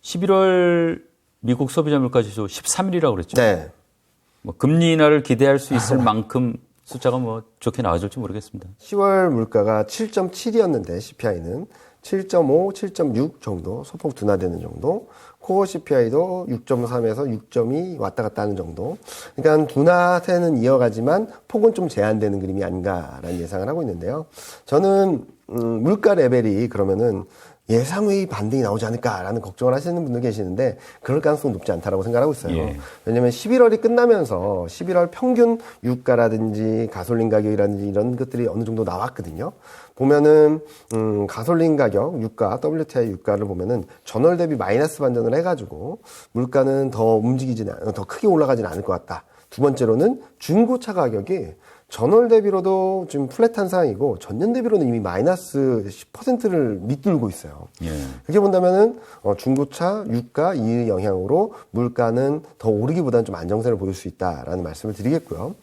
11월 미국 소비자 물가 지수 13일이라고 그랬죠. 네. 뭐 금리 인하를 기대할 수 있을 만큼 숫자가 뭐 좋게 나와줄지 모르겠습니다. 10월 물가가 7.7이었는데 CPI는 7.5, 7.6 정도 소폭 둔화되는 정도. 코어 CPI도 6.3에서 6.2 왔다 갔다 하는 정도. 그러니까 둔화세는 이어가지만 폭은 좀 제한되는 그림이 아닌가라는 예상을 하고 있는데요. 저는 물가 레벨이 그러면은 예상 외의 반등이 나오지 않을까라는 걱정을 하시는 분들 계시는데 그럴 가능성은 높지 않다라고 생각하고 있어요. 예. 왜냐하면 11월이 끝나면서 11월 평균 유가라든지 가솔린 가격이라든지 이런 것들이 어느 정도 나왔거든요. 보면은 가솔린 가격, 유가, WTI 유가를 보면은 전월 대비 마이너스 반전을 해가지고 물가는 더 더 크게 올라가지는 않을 것 같다. 두 번째로는 중고차 가격이 전월 대비로도 지금 플랫한 상황이고 전년 대비로는 이미 마이너스 10%를 밑돌고 있어요. 예. 그렇게 본다면은 중고차, 유가 이 영향으로 물가는 더 오르기보다는 좀 안정세를 보일 수 있다라는 말씀을 드리겠고요.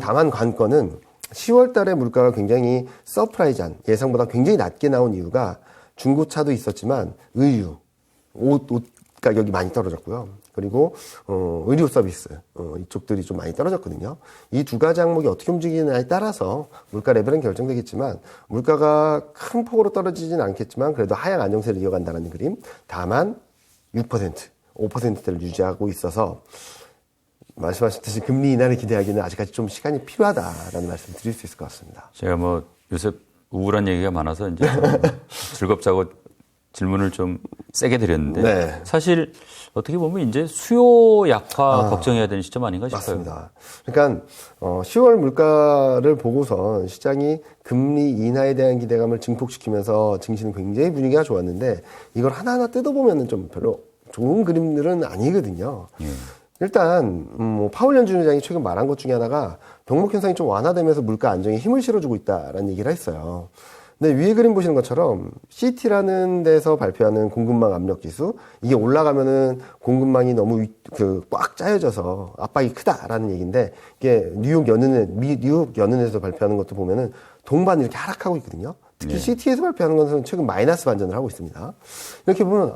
다만 관건은 10월 달에 물가가 굉장히 서프라이즈한 예상보다 굉장히 낮게 나온 이유가 중고차도 있었지만 의류, 옷 가격이 많이 떨어졌고요. 그리고 의료 서비스 이쪽들이 좀 많이 떨어졌거든요. 이 두 가지 항목이 어떻게 움직이느냐에 따라서 물가 레벨은 결정되겠지만 물가가 큰 폭으로 떨어지진 않겠지만 그래도 하향 안정세를 이어간다는 그림. 다만 6%, 5%대를 유지하고 있어서 말씀하셨듯이 금리 인하를 기대하기는 아직까지 좀 시간이 필요하다라는 말씀을 드릴 수 있을 것 같습니다. 제가 뭐 요새 우울한 얘기가 많아서 이제 즐겁자고 질문을 좀 세게 드렸는데 네. 사실 어떻게 보면 이제 수요 약화 걱정해야 되는 시점 아닌가 싶어요. 맞습니다. 그러니까 10월 물가를 보고선 시장이 금리 인하에 대한 기대감을 증폭시키면서 증시는 굉장히 분위기가 좋았는데 이걸 하나하나 뜯어보면 좀 별로 좋은 그림들은 아니거든요. 예. 일단 파월 연준 의장이 최근 말한 것 중에 하나가 병목 현상이 좀 완화되면서 물가 안정에 힘을 실어주고 있다라는 얘기를 했어요. 근데 위에 그림 보시는 것처럼 CT라는 데서 발표하는 공급망 압력 지수 이게 올라가면은 공급망이 너무 꽉 짜여져서 압박이 크다라는 얘기인데 이게 뉴욕 연은에서 발표하는 것도 보면은 동반 이렇게 하락하고 있거든요. 특히 네. CT에서 발표하는 것은 최근 마이너스 반전을 하고 있습니다. 이렇게 보면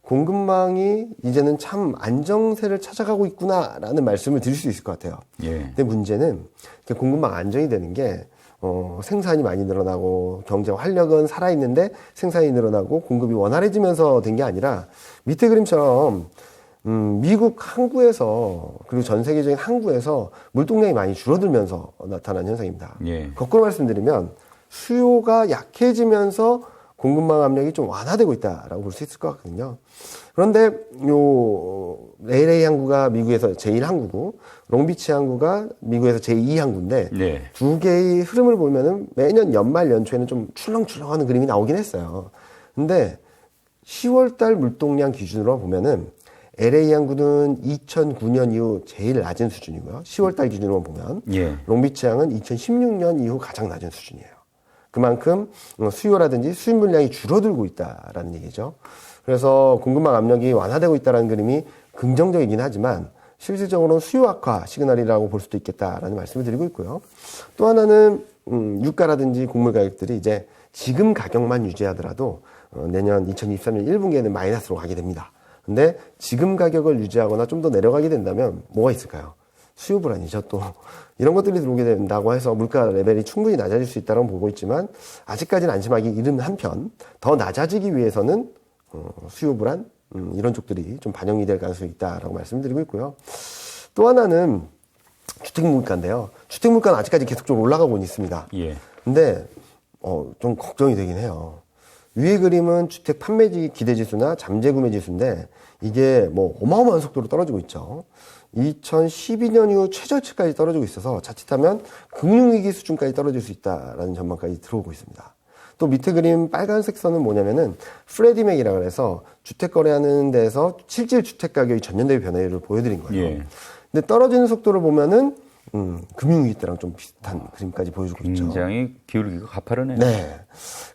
공급망이 이제는 참 안정세를 찾아가고 있구나라는 말씀을 드릴 수 있을 것 같아요. 예. 근데 문제는 공급망 안정이 되는 게 생산이 많이 늘어나고 경제 활력은 살아있는데 생산이 늘어나고 공급이 원활해지면서 된 게 아니라 밑에 그림처럼 미국 항구에서 그리고 전 세계적인 항구에서 물동량이 많이 줄어들면서 나타난 현상입니다. 예. 거꾸로 말씀드리면 수요가 약해지면서 공급망 압력이 좀 완화되고 있다라고 볼 수 있을 것 같거든요. 그런데 LA 항구가 미국에서 제1항구고 롱비치 항구가 미국에서 제2항구인데 네. 두 개의 흐름을 보면은 매년 연말 연초에는 좀 출렁출렁하는 그림이 나오긴 했어요. 근데 10월 달 물동량 기준으로 보면은 LA 항구는 2009년 이후 제일 낮은 수준이고요. 10월 달 기준으로 보면 예. 롱비치 항은 2016년 이후 가장 낮은 수준이에요. 그만큼 수요라든지 수입 물량이 줄어들고 있다라는 얘기죠. 그래서 공급망 압력이 완화되고 있다는 그림이 긍정적이긴 하지만 실질적으로는 수요 악화 시그널이라고 볼 수도 있겠다라는 말씀을 드리고 있고요. 또 하나는 유가라든지 곡물 가격들이 이제 지금 가격만 유지하더라도 내년 2023년 1분기에는 마이너스로 가게 됩니다. 근데 지금 가격을 유지하거나 좀 더 내려가게 된다면 뭐가 있을까요? 수요 불안이죠. 또 이런 것들이 들어오게 된다고 해서 물가 레벨이 충분히 낮아질 수 있다고 보고 있지만 아직까지는 안심하기 이른 한편 더 낮아지기 위해서는 수요 불안 이런 쪽들이 좀 반영이 될 가능성이 있다라고 말씀드리고 있고요. 또 하나는 주택 물가인데요. 주택 물가는 아직까지 계속적으로 올라가고 있습니다. 예. 근데 좀 걱정이 되긴 해요. 위에 그림은 주택 판매지 기대지수나 잠재구매 지수인데 이게 뭐 어마어마한 속도로 떨어지고 있죠. 2012년 이후 최저치까지 떨어지고 있어서 자칫하면 금융위기 수준까지 떨어질 수 있다라는 전망까지 들어오고 있습니다. 또 밑에 그림 빨간색 선은 뭐냐면은 프레디맥이라고 해서 주택 거래하는 데서 실질 주택 가격이 전년 대비 변화율을 보여드린 거예요. 예. 근데 떨어지는 속도를 보면은 금융위기 때랑 좀 비슷한 그림까지 보여주고 있죠. 굉장히 기울기가 가파르네요. 네.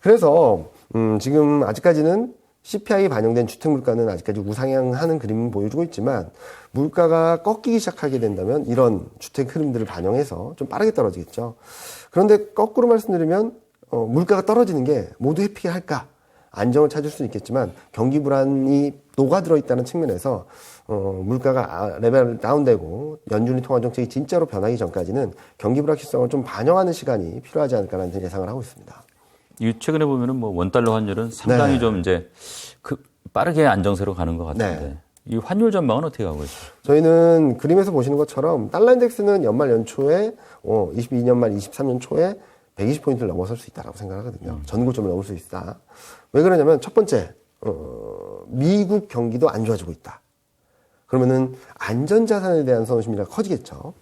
그래서 지금 아직까지는 CPI 반영된 주택 물가는 아직까지 우상향하는 그림을 보여주고 있지만 물가가 꺾이기 시작하게 된다면 이런 주택 흐름들을 반영해서 좀 빠르게 떨어지겠죠. 그런데 거꾸로 말씀드리면 물가가 떨어지는 게 모두 해피할까? 안정을 찾을 수는 있겠지만 경기 불안이 녹아들어 있다는 측면에서 물가가 레벨 다운되고 연준이 통화 정책이 진짜로 변하기 전까지는 경기 불확실성을 좀 반영하는 시간이 필요하지 않을까라는 예상을 하고 있습니다. 이 최근에 보면은 뭐 원달러 환율은 상당히 네. 좀 이제 빠르게 안정세로 가는 것 같은데 네. 이 환율 전망은 어떻게 가고 있어요? 저희는 그림에서 보시는 것처럼 달러 인덱스는 연말 연초에 22년 말 23년 초에 120포인트를 넘어설 수 있다라고 생각하거든요. 전고점을 넘을 수 있다. 왜 그러냐면 첫 번째 미국 경기도 안 좋아지고 있다. 그러면은 안전자산에 대한 선호심리가 커지겠죠.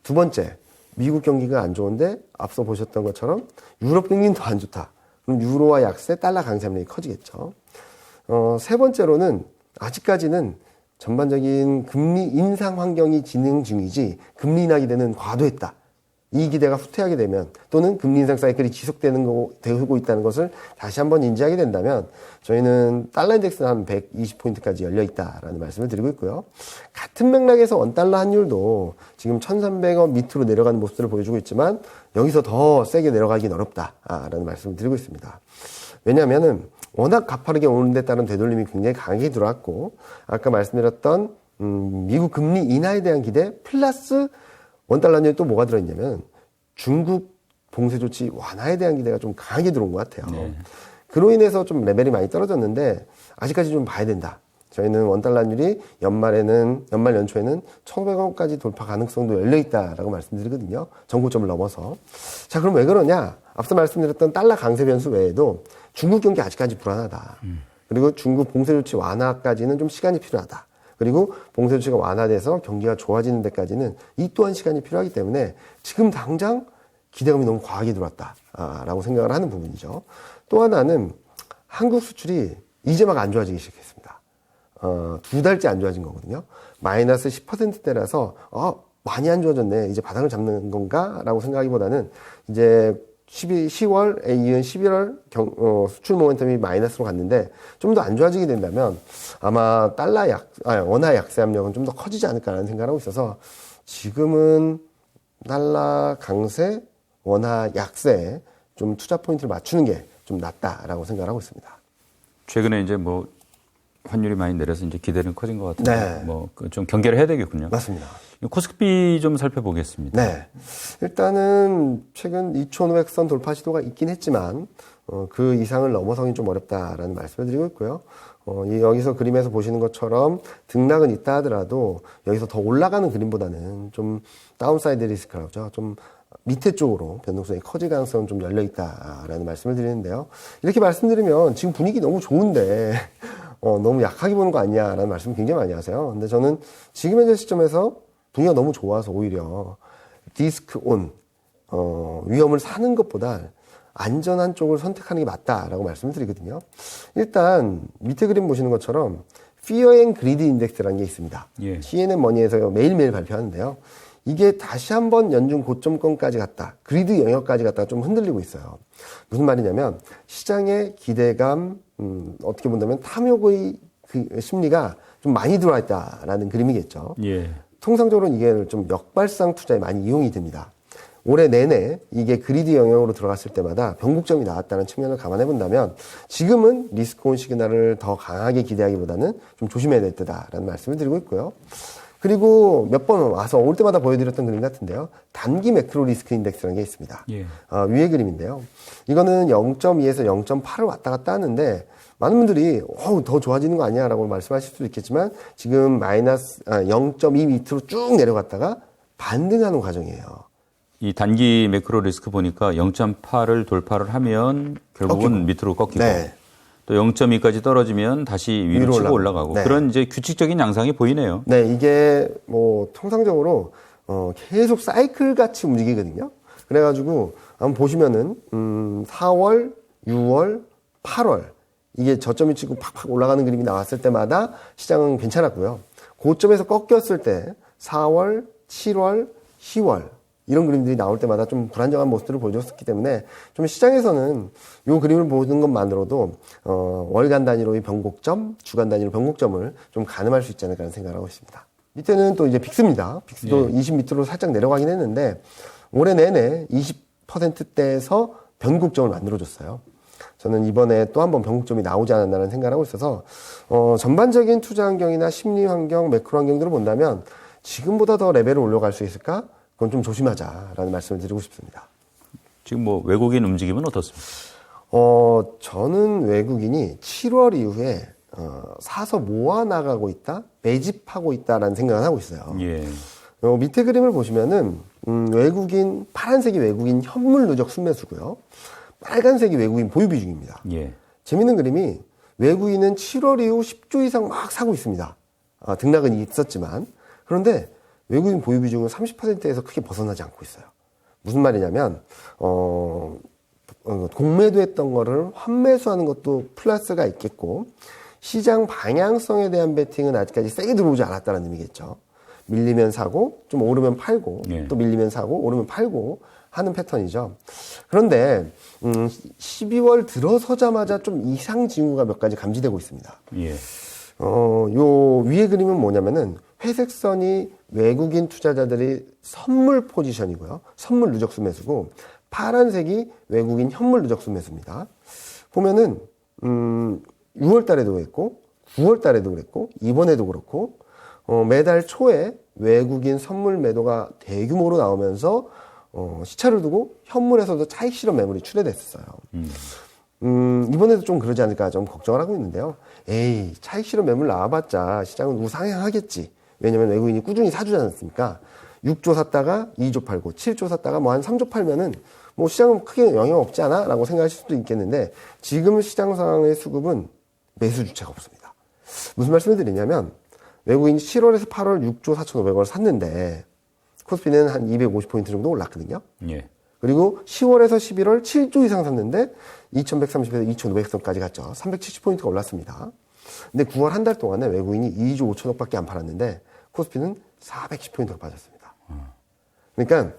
두 번째, 미국 경기가 안 좋은데 앞서 보셨던 것처럼 유럽 경기는 더 안 좋다. 그럼 유로와 약세, 달러 강세 압력이 커지겠죠. 세 번째로는 아직까지는 전반적인 금리 인상 환경이 진행 중이지 금리 인하기 되는 과도했다. 이 기대가 후퇴하게 되면 또는 금리 인상 사이클이 지속되고 있다는 것을 다시 한번 인지하게 된다면 저희는 달러 인덱스는 한 120포인트까지 열려 있다라는 말씀을 드리고 있고요. 같은 맥락에서 원달러 환율도 지금 1,300원 밑으로 내려가는 모습들을 보여주고 있지만 여기서 더 세게 내려가긴 어렵다라는 말씀을 드리고 있습니다. 왜냐하면은 워낙 가파르게 오는 데 따른 되돌림이 굉장히 강하게 들어왔고 아까 말씀드렸던 미국 금리 인하에 대한 기대 플러스 원달러 환율에 또 뭐가 들어있냐면 중국 봉쇄 조치 완화에 대한 기대가 좀 강하게 들어온 것 같아요. 네. 그로 인해서 좀 레벨이 많이 떨어졌는데 아직까지 좀 봐야 된다. 저희는 원달러 환율이 연말 연초에는 1,500원까지 돌파 가능성도 열려있다라고 말씀드리거든요. 전고점을 넘어서. 자, 그럼 왜 그러냐? 앞서 말씀드렸던 달러 강세 변수 외에도 중국 경기 아직까지 불안하다. 그리고 중국 봉쇄 조치 완화까지는 좀 시간이 필요하다. 그리고 봉쇄 조치가 완화돼서 경기가 좋아지는 데까지는 이 또한 시간이 필요하기 때문에 지금 당장 기대감이 너무 과하게 들어왔다라고 생각을 하는 부분이죠. 또 하나는 한국 수출이 이제 막 안 좋아지기 시작했습니다. 2달째 안 좋아진 거거든요. 마이너스 10%대라서 많이 안 좋아졌네. 이제 바닥을 잡는 건가? 라고 생각하기보다는 이제 10월에 이은 11월 수출 모멘텀이 마이너스로 갔는데 좀 더 안 좋아지게 된다면 아마 원화 약세 압력은 좀 더 커지지 않을까라는 생각을 하고 있어서 지금은 달러 강세, 원화 약세에 좀 투자 포인트를 맞추는 게 좀 낫다라고 생각을 하고 있습니다. 최근에 이제 뭐 환율이 많이 내려서 이제 기대는 커진 것 같은데 네. 뭐 좀 경계를 해야 되겠군요. 맞습니다. 코스피 좀 살펴보겠습니다. 네. 일단은 최근 2,500선 돌파 시도가 있긴 했지만 그 이상을 넘어서긴 좀 어렵다라는 말씀을 드리고 있고요. 여기서 그림에서 보시는 것처럼 등락은 있다 하더라도 여기서 더 올라가는 그림보다는 좀 다운사이드 리스크라고 좀 밑에 쪽으로 변동성이 커질 가능성은 좀 열려있다라는 말씀을 드리는데요. 이렇게 말씀드리면 지금 분위기 너무 좋은데 너무 약하게 보는 거 아니냐라는 말씀 굉장히 많이 하세요. 근데 저는 지금 현재 시점에서 분위기가 너무 좋아서 오히려 디스크 온 위험을 사는 것보다 안전한 쪽을 선택하는 게 맞다라고 말씀을 드리거든요. 일단 밑에 그림 보시는 것처럼 Fear and Greed 인덱스라는 게 있습니다. 예. CNN 머니에서 매일매일 발표하는데요. 이게 다시 한번 연준 고점권까지 갔다. 그리드 영역까지 갔다가 좀 흔들리고 있어요. 무슨 말이냐면 시장의 기대감, 어떻게 본다면 탐욕의 그 심리가 좀 많이 들어와 있다라는 그림이겠죠. 예. 통상적으로는 이게 좀 역발상 투자에 많이 이용이 됩니다. 올해 내내 이게 그리드 영역으로 들어갔을 때마다 변곡점이 나왔다는 측면을 감안해 본다면 지금은 리스크온 시그널을 더 강하게 기대하기보다는 좀 조심해야 될 때다라는 말씀을 드리고 있고요. 그리고 몇 번 와서 올 때마다 보여드렸던 그림 같은데요. 단기 매크로 리스크 인덱스라는 게 있습니다. 예. 위의 그림인데요. 이거는 0.2에서 0.8을 왔다 갔다 하는데 많은 분들이 더 좋아지는 거 아니야 라고 말씀하실 수도 있겠지만 지금 마이너스 0.2 밑으로 쭉 내려갔다가 반등하는 과정이에요. 이 단기 매크로 리스크 보니까 0.8을 돌파를 하면 결국은 밑으로 꺾이고 네. 또 0.2까지 떨어지면 다시 위로 치고 올라가고 네. 그런 이제 규칙적인 양상이 보이네요. 네, 이게 뭐 통상적으로 계속 사이클 같이 움직이거든요. 그래가지고 한번 보시면은 4월, 6월, 8월 이게 저점이 치고 팍팍 올라가는 그림이 나왔을 때마다 시장은 괜찮았고요. 고점에서 꺾였을 때 4월, 7월, 10월 이런 그림들이 나올 때마다 좀 불안정한 모습들을 보여줬기 때문에 좀 시장에서는 이 그림을 보는 것만으로도 월간 단위로의 변곡점, 주간 단위로 변곡점을 좀 가늠할 수 있지 않을까 생각을 하고 있습니다. 밑에는 또 이제 빅스입니다. 빅스도 20 밑으로 살짝 내려가긴 했는데 올해 내내 20%대에서 변곡점을 만들어줬어요. 저는 이번에 또 한 번 변곡점이 나오지 않았나라는 생각을 하고 있어서 전반적인 투자 환경이나 심리 환경, 매크로 환경들을 본다면 지금보다 더 레벨을 올려갈 수 있을까? 그건 좀 조심하자라는 말씀을 드리고 싶습니다. 지금 뭐 외국인 움직임은 어떻습니까? 저는 외국인이 7월 이후에 사서 모아 나가고 있다, 매집하고 있다라는 생각을 하고 있어요. 예. 밑에 그림을 보시면은 외국인 파란색이 외국인 현물 누적 순매수고요. 빨간색이 외국인 보유 비중입니다. 예. 재밌는 그림이 외국인은 7월 이후 10조 이상 막 사고 있습니다. 등락은 있었지만 그런데 외국인 보유 비중은 30%에서 크게 벗어나지 않고 있어요. 무슨 말이냐면 공매도했던 거를 환매수하는 것도 플러스가 있겠고 시장 방향성에 대한 베팅은 아직까지 세게 들어오지 않았다는 의미겠죠. 밀리면 사고 좀 오르면 팔고 예. 또 밀리면 사고 오르면 팔고 하는 패턴이죠. 그런데 12월 들어서자마자 좀 이상 징후가 몇 가지 감지되고 있습니다. 예. 요 위에 그림은 뭐냐면은 회색 선이 외국인 투자자들이 선물 포지션이고요. 선물 누적수 매수고 파란색이 외국인 현물 누적수 매수입니다. 보면은 6월 달에도 그랬고 9월 달에도 그랬고 이번에도 그렇고 매달 초에 외국인 선물 매도가 대규모로 나오면서 시차를 두고 현물에서도 차익 실현 매물이 출회됐어요. 이번에도 좀 그러지 않을까 좀 걱정을 하고 있는데요. 에이, 차익 실현 매물 나와봤자 시장은 우상향하겠지. 왜냐면 외국인이 꾸준히 사주지 않았습니까? 6조 샀다가 2조 팔고 7조 샀다가 뭐 한 3조 팔면은 뭐 시장은 크게 영향 없지 않아? 라고 생각하실 수도 있겠는데 지금 시장 상황의 수급은 매수 주체가 없습니다. 무슨 말씀을 드리냐면 외국인이 7월에서 8월 6조 4,500원을 샀는데 코스피는 한 250포인트 정도 올랐거든요. 예. 그리고 10월에서 11월 7조 이상 샀는데 2,130에서 2,500선까지 갔죠. 370포인트가 올랐습니다. 근데 9월 한 달 동안에 외국인이 2조 5천억밖에 안 팔았는데 코스피는 410포인트가 빠졌습니다. 그러니까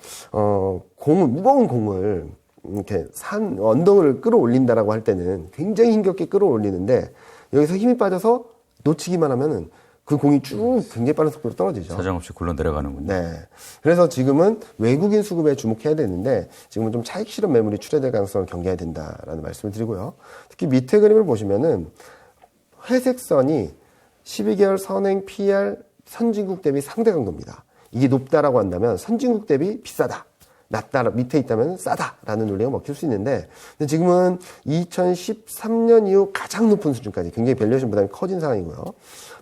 무거운 공을 이렇게 언덕을 끌어올린다라고 할 때는 굉장히 힘겹게 끌어올리는데 여기서 힘이 빠져서 놓치기만 하면은 그 공이 쭉 굉장히 빠른 속도로 떨어지죠. 사정없이 굴러 내려가는군요. 네. 그래서 지금은 외국인 수급에 주목해야 되는데 지금은 좀 차익 실현 매물이 출회될 가능성을 경계해야 된다라는 말씀을 드리고요. 특히 밑에 그림을 보시면은 회색 선이 12개월 선행 PR 선진국 대비 상대 강도입니다. 이게 높다라고 한다면 선진국 대비 비싸다. 낮다, 밑에 있다면 싸다라는 논리가 먹힐 수 있는데 근데 지금은 2013년 이후 가장 높은 수준까지 굉장히 밸류에이션 부담이 커진 상황이고요.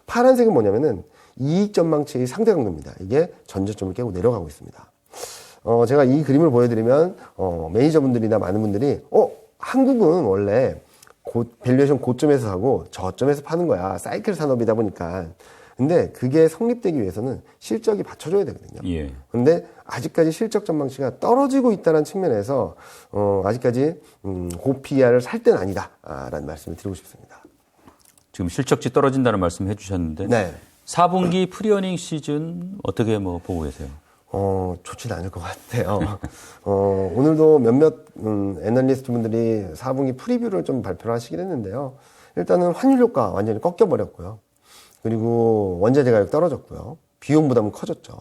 파란색은 뭐냐면은 이익 전망치의 상대 강도입니다. 이게 전저점을 깨고 내려가고 있습니다. 제가 이 그림을 보여드리면 매니저분들이나 많은 분들이 한국은 원래 밸류에이션 고점에서 사고 저점에서 파는 거야. 사이클 산업이다 보니까. 근데 그게 성립되기 위해서는 실적이 받쳐줘야 되거든요. 예. 근데 아직까지 실적 전망치가 떨어지고 있다는 측면에서 아직까지 고PR을 살 때는 아니다라는 말씀을 드리고 싶습니다. 지금 실적지 떨어진다는 말씀 해주셨는데 네. 4분기 프리어닝 시즌 어떻게 보고 계세요? 좋지는 않을 것 같아요. 오늘도 몇몇 애널리스트 분들이 4분기 프리뷰를 좀 발표를 하시긴 했는데요. 일단은 환율 효과 완전히 꺾여버렸고요. 그리고 원자재 가격 떨어졌고요. 비용 부담은 커졌죠.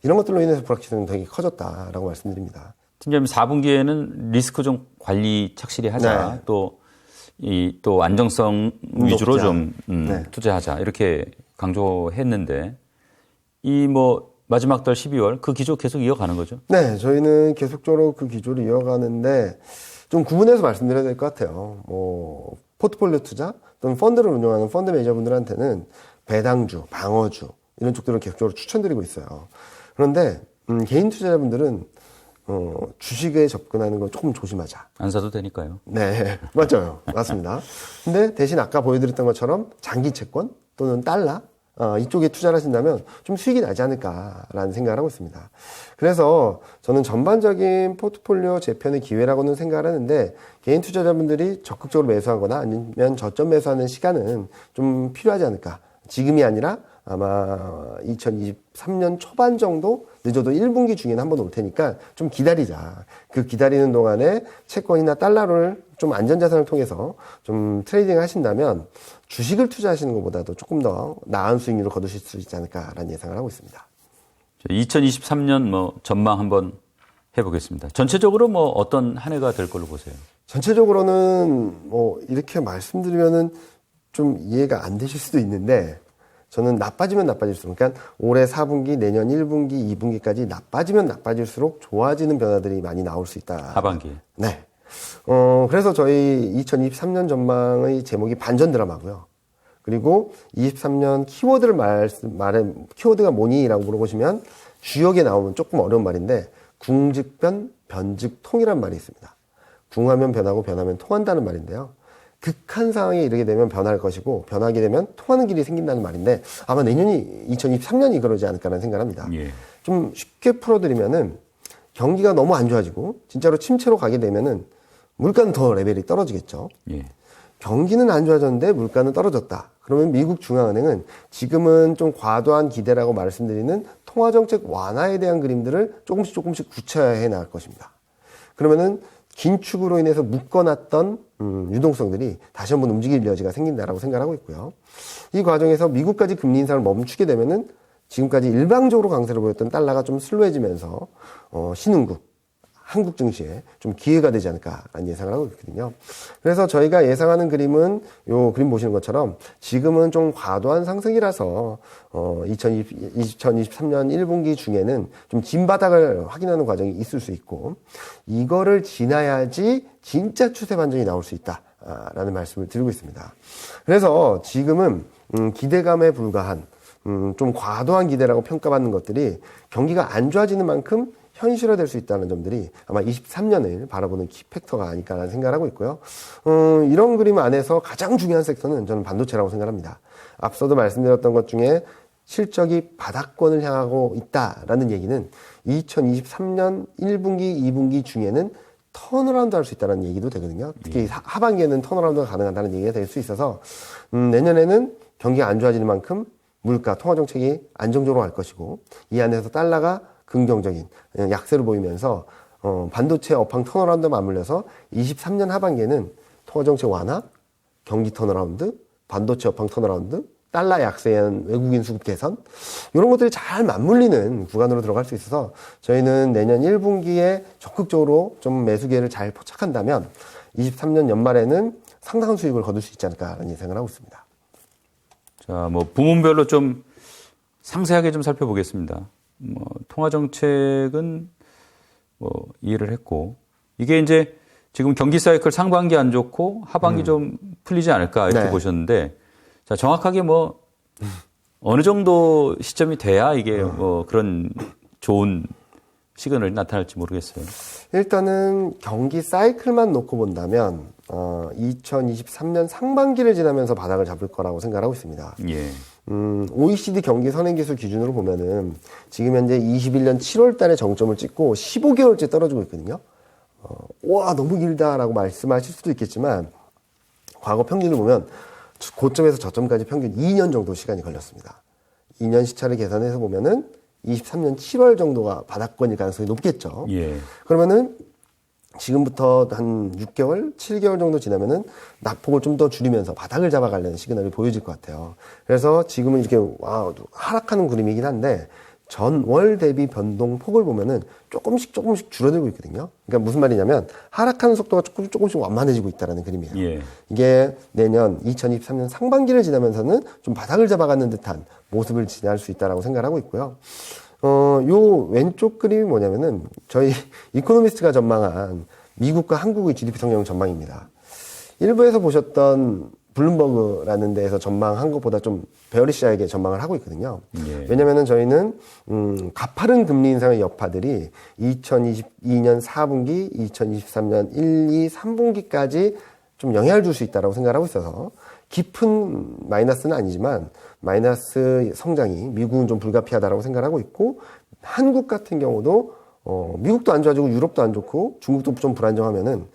이런 것들로 인해서 불확실성이 되게 커졌다라고 말씀드립니다. 팀장님 4분기에는 리스크 좀 관리 착실히 하자. 네. 또 안정성 위주로 좀 네. 투자하자. 이렇게 강조했는데 마지막 달 12월 그 기조 계속 이어가는 거죠? 네, 저희는 계속적으로 그 기조를 이어가는데 좀 구분해서 말씀드려야 될 것 같아요. 포트폴리오 투자 또는 펀드를 운영하는 펀드 매니저분들한테는 배당주, 방어주 이런 쪽들을 계속적으로 추천드리고 있어요. 그런데 개인 투자자분들은 주식에 접근하는 걸 조금 조심하자. 안 사도 되니까요. 네, 맞아요. 맞습니다. 근데 대신 아까 보여드렸던 것처럼 장기 채권 또는 달러 이쪽에 투자를 하신다면 좀 수익이 나지 않을까라는 생각을 하고 있습니다. 그래서 저는 전반적인 포트폴리오 재편의 기회라고는 생각을 하는데 개인 투자자분들이 적극적으로 매수하거나 아니면 저점 매수하는 시간은 좀 필요하지 않을까. 지금이 아니라 아마 2023년 초반 정도 늦어도 1분기 중에는 한번 올 테니까 좀 기다리자. 그 기다리는 동안에 채권이나 달러를 좀 안전자산을 통해서 좀 트레이딩 하신다면 주식을 투자하시는 것보다도 조금 더 나은 수익률을 거두실 수 있지 않을까라는 예상을 하고 있습니다. 2023년 전망 한번 해보겠습니다. 전체적으로 어떤 한 해가 될 걸로 보세요? 전체적으로는 뭐 이렇게 말씀드리면은 좀 이해가 안 되실 수도 있는데 저는 나빠지면 나빠질수록, 그러니까 올해 4분기, 내년 1분기, 2분기까지 나빠지면 나빠질수록 좋아지는 변화들이 많이 나올 수 있다. 하반기. 네. 그래서 저희 2023년 전망의 제목이 반전 드라마고요. 그리고 23년 키워드를 키워드가 뭐니라고 물어보시면 주역에 나오면 조금 어려운 말인데 궁즉변, 변즉통이란 말이 있습니다. 궁하면 변하고 변하면 통한다는 말인데요. 극한 상황에 이르게 되면 변할 것이고 변하게 되면 통하는 길이 생긴다는 말인데 아마 내년이 2023년이 그러지 않을까라는 생각을 합니다. 예. 좀 쉽게 풀어드리면은 경기가 너무 안 좋아지고 진짜로 침체로 가게 되면은 물가는 더 레벨이 떨어지겠죠. 예. 경기는 안 좋아졌는데 물가는 떨어졌다. 그러면 미국 중앙은행은 지금은 좀 과도한 기대라고 말씀드리는 통화정책 완화에 대한 그림들을 조금씩 구체화해 나갈 것입니다. 그러면은 긴축으로 인해서 묶어놨던 유동성들이 다시 한번 움직일 여지가 생긴다라고 생각하고 있고요. 이 과정에서 미국까지 금리 인상을 멈추게 되면은 지금까지 일방적으로 강세를 보였던 달러가 좀 슬로해지면서 신흥국, 한국 증시에 좀 기회가 되지 않을까라는 예상을 하고 있거든요. 그래서 저희가 예상하는 그림은 요 그림 보시는 것처럼 지금은 좀 과도한 상승이라서 2023년 1분기 중에는 좀 진바닥을 확인하는 과정이 있을 수 있고 이거를 지나야지 진짜 추세 반전이 나올 수 있다라는 말씀을 드리고 있습니다. 그래서 지금은 기대감에 불과한 좀 과도한 기대라고 평가받는 것들이 경기가 안 좋아지는 만큼 현실화될 수 있다는 점들이 아마 23년을 바라보는 키팩터가 아닐까라는 생각을 하고 있고요. 이런 그림 안에서 가장 중요한 섹터는 저는 반도체라고 생각합니다. 앞서도 말씀드렸던 것 중에 실적이 바닥권을 향하고 있다라는 얘기는 2023년 1분기, 2분기 중에는 턴어라운드 할 수 있다는 얘기도 되거든요. 특히 하반기에는 턴어라운드가 가능하다는 얘기가 될 수 있어서 내년에는 경기가 안 좋아지는 만큼 물가, 통화정책이 안정적으로 갈 것이고 이 안에서 달러가 긍정적인 약세를 보이면서 반도체 업황 턴어라운드 맞물려서 23년 하반기에는 통화정책 완화, 경기 턴어라운드, 반도체 업황 턴어라운드, 달러 약세한 외국인 수급 개선 이런 것들이 잘 맞물리는 구간으로 들어갈 수 있어서 저희는 내년 1분기에 적극적으로 좀 매수 기회를 잘 포착한다면 23년 연말에는 상당한 수익을 거둘 수 있지 않을까라는 예상을 하고 있습니다. 자, 뭐 부문별로 좀 상세하게 좀 살펴보겠습니다. 통화 정책은 이해를 했고 이게 이제 지금 경기 사이클 상반기 안 좋고 하반기 좀 풀리지 않을까 이렇게 보셨는데 자, 정확하게 어느 정도 시점이 돼야 이게 그런 좋은 시그널이 나타날지 모르겠어요. 일단은 경기 사이클만 놓고 본다면 2023년 상반기를 지나면서 바닥을 잡을 거라고 생각하고 있습니다. 예. OECD 경기 선행지수 기준으로 보면은 지금 현재 21년 7월 달에 정점을 찍고 15개월째 떨어지고 있거든요. 와, 너무 길다라고 말씀하실 수도 있겠지만 과거 평균을 보면 고점에서 저점까지 평균 2년 정도 시간이 걸렸습니다. 2년 시차를 계산해서 보면은 23년 7월 정도가 바닥권일 가능성이 높겠죠. 예. 그러면은 지금부터 한 6개월, 7개월 정도 지나면은 낙폭을 좀 더 줄이면서 바닥을 잡아가려는 시그널이 보여질 것 같아요. 그래서 지금은 이렇게 하락하는 그림이긴 한데 전월 대비 변동폭을 보면은 조금씩 줄어들고 있거든요. 그러니까 무슨 말이냐면 하락하는 속도가 조금씩 완만해지고 있다라는 그림이에요. 예. 이게 내년 2023년 상반기를 지나면서는 좀 바닥을 잡아가는 듯한 모습을 지날 수 있다라고 생각하고 있고요. 요 왼쪽 그림이 뭐냐면은 저희 이코노미스트가 전망한 미국과 한국의 GDP 성장 전망입니다. 일부에서 보셨던 블룸버그라는 데에서 전망한 것보다 좀 베어리시하게 전망을 하고 있거든요. 예. 왜냐면은 저희는 가파른 금리 인상의 여파들이 2022년 4분기, 2023년 1, 2, 3분기까지 좀 영향을 줄 수 있다고 생각하고 있어서 깊은 마이너스는 아니지만 마이너스 성장이 미국은 좀 불가피하다고 생각하고 있고 한국 같은 경우도 미국도 안 좋아지고 유럽도 안 좋고 중국도 좀 불안정하면은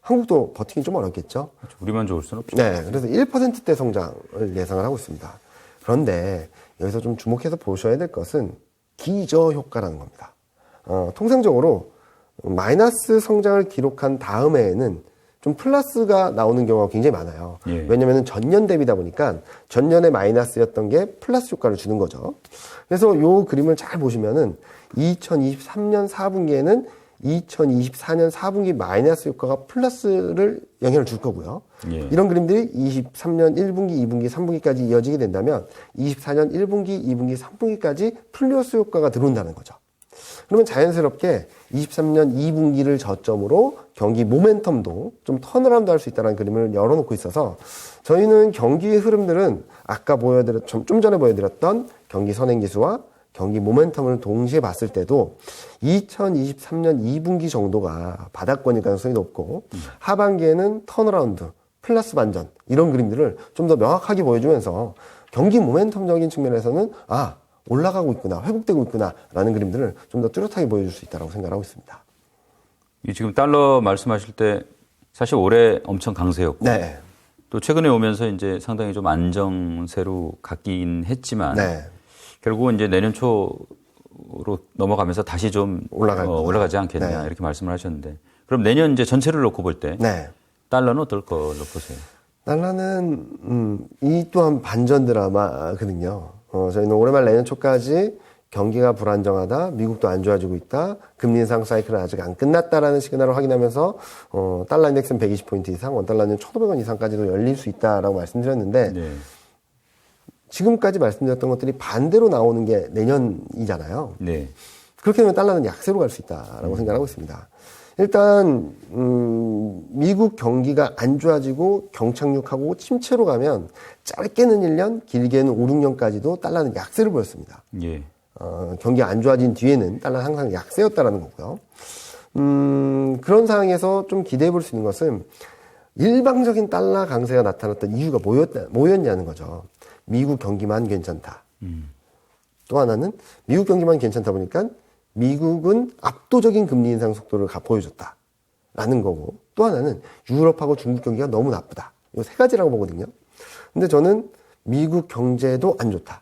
한국도 버티기 좀 어렵겠죠. 우리만 좋을 수는 없죠. 네, 그래서 1%대 성장을 예상을 하고 있습니다. 그런데 여기서 좀 주목해서 보셔야 될 것은 기저효과라는 겁니다. 통상적으로 마이너스 성장을 기록한 다음해에는 좀 플러스가 나오는 경우가 굉장히 많아요. 예. 왜냐하면 전년 대비다 보니까 전년에 마이너스였던 게 플러스 효과를 주는 거죠. 그래서 요 그림을 잘 보시면은 2023년 4분기에는 2024년 4분기 마이너스 효과가 플러스를 영향을 줄 거고요. 예. 이런 그림들이 23년 1분기, 2분기, 3분기까지 이어지게 된다면 24년 1분기, 2분기, 3분기까지 플러스 효과가 들어온다는 거죠. 그러면 자연스럽게 23년 2분기를 저점으로 경기 모멘텀도 좀 턴어라운드 할 수 있다는 그림을 열어놓고 있어서 저희는 경기의 흐름들은 아까 좀 전에 보여드렸던 경기 선행지수와 경기 모멘텀을 동시에 봤을 때도 2023년 2분기 정도가 바닥권일 가능성이 높고 하반기에는 턴어라운드, 플러스 반전 이런 그림들을 좀 더 명확하게 보여주면서 경기 모멘텀적인 측면에서는 올라가고 있구나, 회복되고 있구나라는 그림들을 좀 더 뚜렷하게 보여줄 수 있다고 생각하고 있습니다. 이 지금 달러 말씀하실 때 사실 올해 엄청 강세였고 네. 또 최근에 오면서 이제 상당히 좀 안정세로 갔긴 했지만 네. 결국은 이제 내년 초로 넘어가면서 다시 좀 올라가지 않겠냐 네. 이렇게 말씀을 하셨는데 그럼 내년 이제 전체를 놓고 볼 때 네. 달러는 어떨 걸로 보세요? 달러는 이 또한 반전 드라마거든요. 저희는 올해 말 내년 초까지 경기가 불안정하다, 미국도 안 좋아지고 있다, 금리 인상 사이클은 아직 안 끝났다라는 시그널을 확인하면서 달러 인덱스는 120포인트 이상, 원달러는 1,500원 이상까지도 열릴 수 있다라고 말씀드렸는데 네. 지금까지 말씀드렸던 것들이 반대로 나오는 게 내년이잖아요. 네. 그렇게 되면 달러는 약세로 갈 수 있다라고 생각하고 있습니다. 일단 미국 경기가 안 좋아지고 경착륙하고 침체로 가면 짧게는 1년, 길게는 5, 6년까지도 달러는 약세를 보였습니다. 예. 경기 안 좋아진 뒤에는 달러는 항상 약세였다라는 거고요. 그런 상황에서 좀 기대해 볼 수 있는 것은 일방적인 달러 강세가 나타났던 이유가 뭐였냐는 거죠. 미국 경기만 괜찮다. 또 하나는 미국 경기만 괜찮다 보니까 미국은 압도적인 금리 인상 속도를 보여줬다라는 거고 또 하나는 유럽하고 중국 경기가 너무 나쁘다. 이거 세 가지라고 보거든요. 근데 저는 미국 경제도 안 좋다.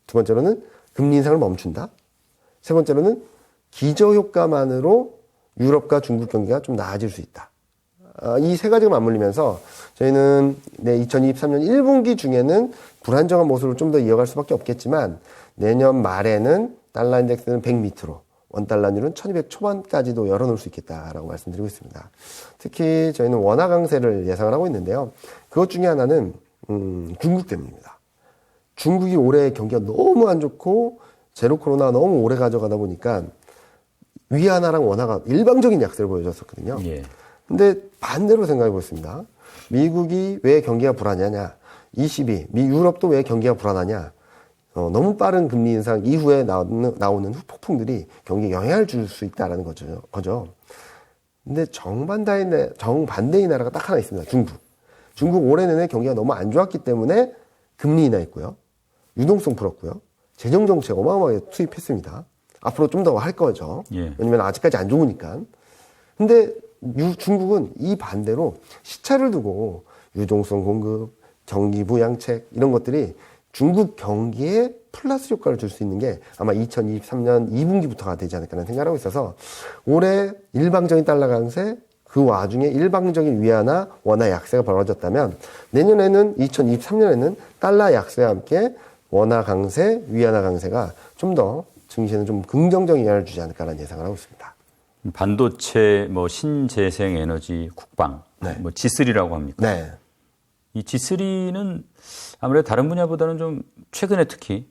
두 번째로는 금리 인상을 멈춘다. 세 번째로는 기저효과만으로 유럽과 중국 경기가 좀 나아질 수 있다. 이 세 가지가 맞물리면서 저희는 2023년 1분기 중에는 불안정한 모습을 좀 더 이어갈 수밖에 없겠지만 내년 말에는 달러 인덱스는 100 밑으로 원달러율은 1200 초반까지도 열어놓을 수 있겠다라고 말씀드리고 있습니다. 특히 저희는 원화 강세를 예상을 하고 있는데요. 그것 중에 하나는 중국 때문입니다. 중국이 올해 경기가 너무 안 좋고 제로 코로나 너무 오래 가져가다 보니까 위안화랑 원화가 일방적인 약세를 보여줬었거든요. 예. 근데 반대로 생각해 보겠습니다. 미국이 왜 경기가 불안하냐? ECB, 유럽도 왜 경기가 불안하냐? 너무 빠른 금리 인상 이후에 나오는 후폭풍들이 경기에 영향을 줄 수 있다는 거죠. 근데 정반대의 나라가 딱 하나 있습니다. 중국 올해 내내 경기가 너무 안 좋았기 때문에 금리 인하했고요. 유동성 풀었고요. 재정 정책 어마어마하게 투입했습니다. 앞으로 좀 더 할 거죠. 예. 왜냐면 아직까지 안 좋으니까. 근데 중국은 이 반대로 시차를 두고 유동성 공급, 경기 부양책 이런 것들이 중국 경기에 플러스 효과를 줄 수 있는 게 아마 2023년 2분기부터가 되지 않을까라는 생각을 하고 있어서 올해 일방적인 달러 강세 그 와중에 일방적인 위안화, 원화 약세가 벌어졌다면 내년에는 2023년에는 달러 약세와 함께 원화 강세, 위안화 강세가 좀 더 증시에는 좀 긍정적인 영향을 주지 않을까라는 예상을 하고 있습니다. 반도체, 신재생 에너지, 국방, 네. G3라고 합니까? 네. 이 G3는 아무래도 다른 분야보다는 좀 최근에 특히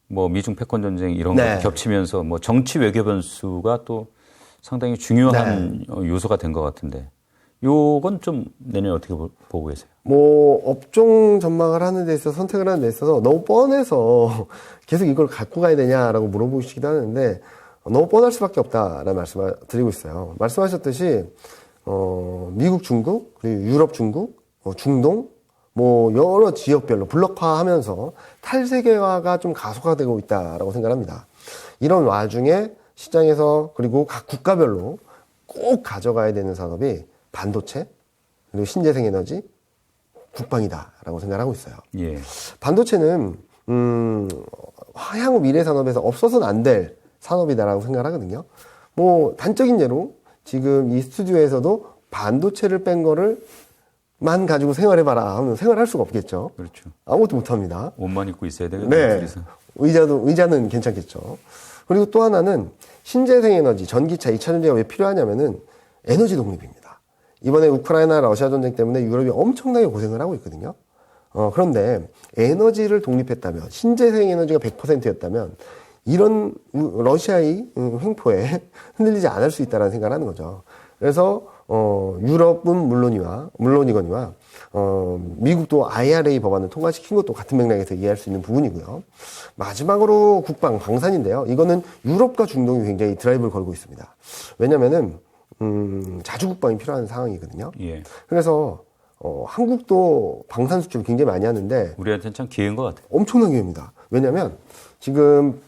미중 패권 전쟁 이런 네. 것 겹치면서 정치 외교 변수가 또 상당히 중요한 요소가 된 것 같은데 요건 좀 내년에 어떻게 보고 계세요? 업종 전망을 하는 데 있어서 선택을 하는 데 있어서 너무 뻔해서 계속 이걸 갖고 가야 되냐라고 물어보시기도 하는데 너무 뻔할 수밖에 없다라는 말씀을 드리고 있어요. 말씀하셨듯이 미국, 중국, 그리고 유럽, 중국, 중동, 여러 지역별로 블록화하면서 탈세계화가 좀 가속화되고 있다라고 생각합니다. 이런 와중에 시장에서 그리고 각 국가별로 꼭 가져가야 되는 산업이 반도체, 그리고 신재생 에너지, 국방이다라고 생각하고 있어요. 예. 반도체는 향후 미래 산업에서 없어서는 안 될 산업이다라고 생각하거든요. 단적인 예로 지금 이 스튜디오에서도 반도체를 뺀 거를만 가지고 생활해봐라 하면 생활할 수가 없겠죠. 그렇죠. 아무것도 못합니다. 옷만 입고 있어야 되겠네요. 네. 의자는 괜찮겠죠. 그리고 또 하나는 신재생 에너지, 전기차, 2차 전지가 왜 필요하냐면은 에너지 독립입니다. 이번에 우크라이나 러시아 전쟁 때문에 유럽이 엄청나게 고생을 하고 있거든요. 그런데 에너지를 독립했다면, 신재생 에너지가 100%였다면 이런 러시아의 횡포에 흔들리지 않을 수 있다는 생각을 하는 거죠. 그래서 유럽은 물론이거니와 미국도 IRA 법안을 통과시킨 것도 같은 맥락에서 이해할 수 있는 부분이고요. 마지막으로 국방, 방산인데요. 이거는 유럽과 중동이 굉장히 드라이브를 걸고 있습니다. 왜냐면은 자주 국방이 필요한 상황이거든요. 예. 그래서 한국도 방산 수출을 굉장히 많이 하는데 우리한테는 참 기회인 것 같아요. 엄청난 기회입니다. 왜냐하면 지금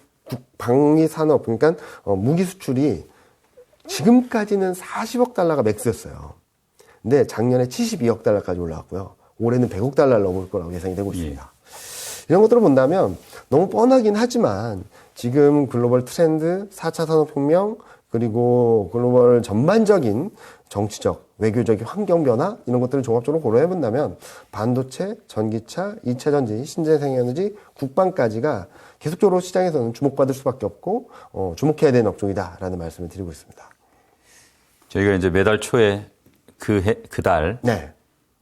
방위 산업, 그러니까 무기 수출이 지금까지는 40억 달러가 맥스였어요. 근데 작년에 72억 달러까지 올라왔고요. 올해는 100억 달러를 넘을 거라고 예상이 되고 있습니다. 이런 것들을 본다면 너무 뻔하긴 하지만 지금 글로벌 트렌드, 4차 산업혁명, 그리고 글로벌 전반적인 정치적, 외교적인 환경 변화 이런 것들을 종합적으로 고려해 본다면 반도체, 전기차, 2차 전지, 신재생 에너지, 국방까지가 계속적으로 시장에서는 주목받을 수밖에 없고 주목해야 되는 업종이다라는 말씀을 드리고 있습니다. 저희가 이제 매달 초에 그달 네.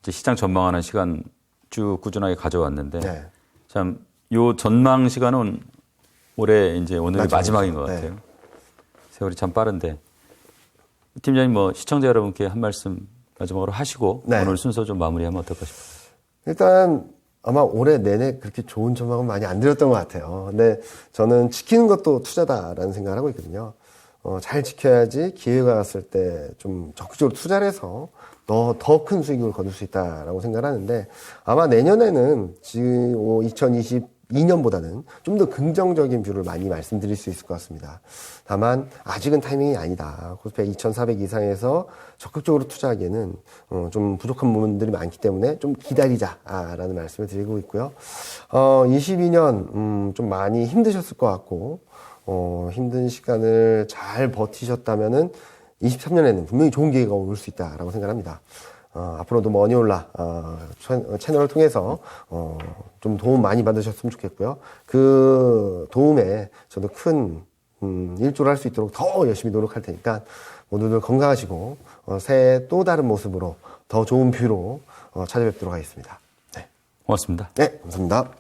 이제 시장 전망하는 시간 쭉 꾸준하게 가져왔는데 네. 참 요 전망 시간은 올해 이제 오늘이 맞아요. 마지막인 것 같아요. 네. 세월이 참 빠른데 팀장님 뭐 시청자 여러분께 한 말씀 마지막으로 하시고 네. 오늘 순서 좀 마무리하면 어떨까 싶어요. 일단 아마 올해 내내 그렇게 좋은 전망은 많이 안 드렸던 것 같아요. 근데 저는 지키는 것도 투자다라는 생각을 하고 있거든요. 잘 지켜야지 기회가 왔을 때 좀 적극적으로 투자를 해서 더 큰 수익을 거둘 수 있다라고 생각을 하는데 아마 내년에는 지금 2022년보다는 좀 더 긍정적인 뷰를 많이 말씀드릴 수 있을 것 같습니다. 다만 아직은 타이밍이 아니다. 코스피 2,400 이상에서 적극적으로 투자하기에는 좀 부족한 부분들이 많기 때문에 좀 기다리자라는 말씀을 드리고 있고요. 22년 좀 많이 힘드셨을 것 같고 힘든 시간을 잘 버티셨다면은 23년에는 분명히 좋은 기회가 올 수 있다라고 생각합니다. 앞으로도 머니올라 채널을 통해서 좀 도움 많이 받으셨으면 좋겠고요. 그 도움에 저도 큰 일조를 할 수 있도록 더 열심히 노력할 테니까 모두들 건강하시고 새해 또 다른 모습으로 더 좋은 뷰로 찾아뵙도록 하겠습니다. 네. 고맙습니다. 네, 감사합니다.